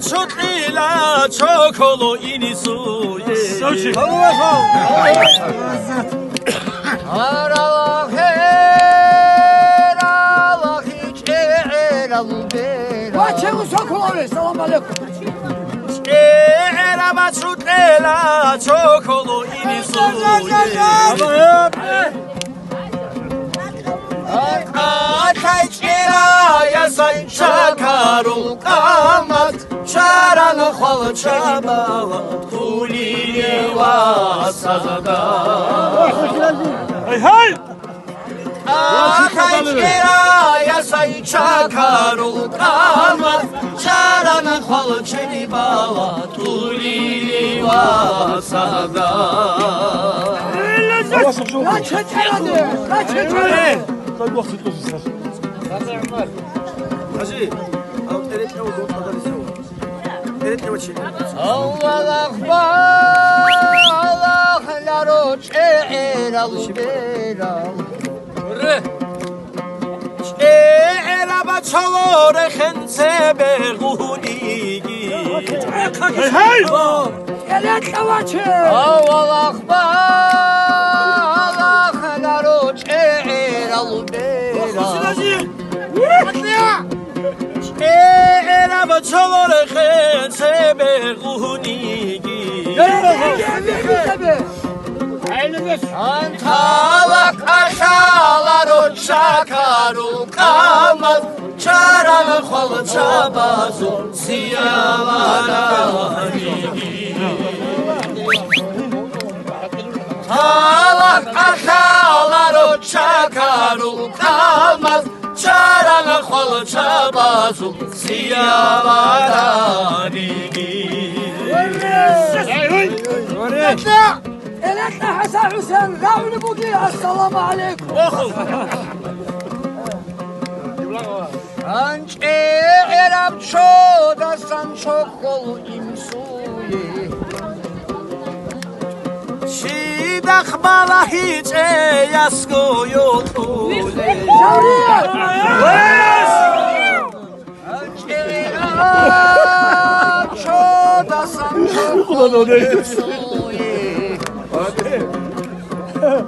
ჩუტყილა ჩოქოლო ინისუე Sochi. Чего соколове, салам алейкум. ერაბა ჩუტყილა ჩოქოლო ინისუე აკაჭერა ясай შაქარულ კამად ჩარან ხვალ ჩაბალა თულივა საზდა Hey! აკაჭერა ясай შაქარულ კამად ჩარან ხვალ ჩებალა თულივა საზდა Дай бог цветов здесь. Скажи, а вот перед кем вот подали перед кем вообще? Аллах Аллах народ ერაბა ჩალორე ხენცე ბეღუნიგი Hey! Аллах Аллах народ ერაბა ჩალორე ხენცე ბეღუნიგი ანთალა კაშალარო ჩაქარო კამად ჩარან ხვალ ჩაბაზო სიავარაგი თალა კაშალარო ჩაქარო კამად ჩარან ხვალ ჩაბაზო სიავარაგი إليك حسن حسين غاول بوقي السلام عليكم أنت عرب شود سانشو خل إمسوي شيدخ بالا هيج ياسكو يوتولي أنت عرب شود سانشو خل إمسوي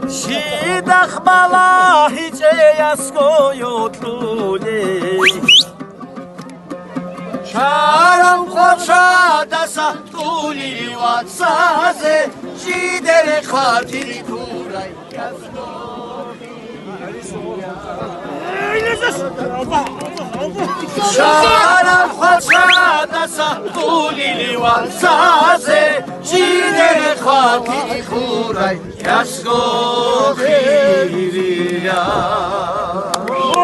شيدخ بالا هيج ياسكو يوتولي شارم خوشا دسا طولي واتسازه شيدر خاطري كوراي ياسكو شارم خوشا دسا طولي واتسازه شيدر خاطري كوراي ياسكو خيريا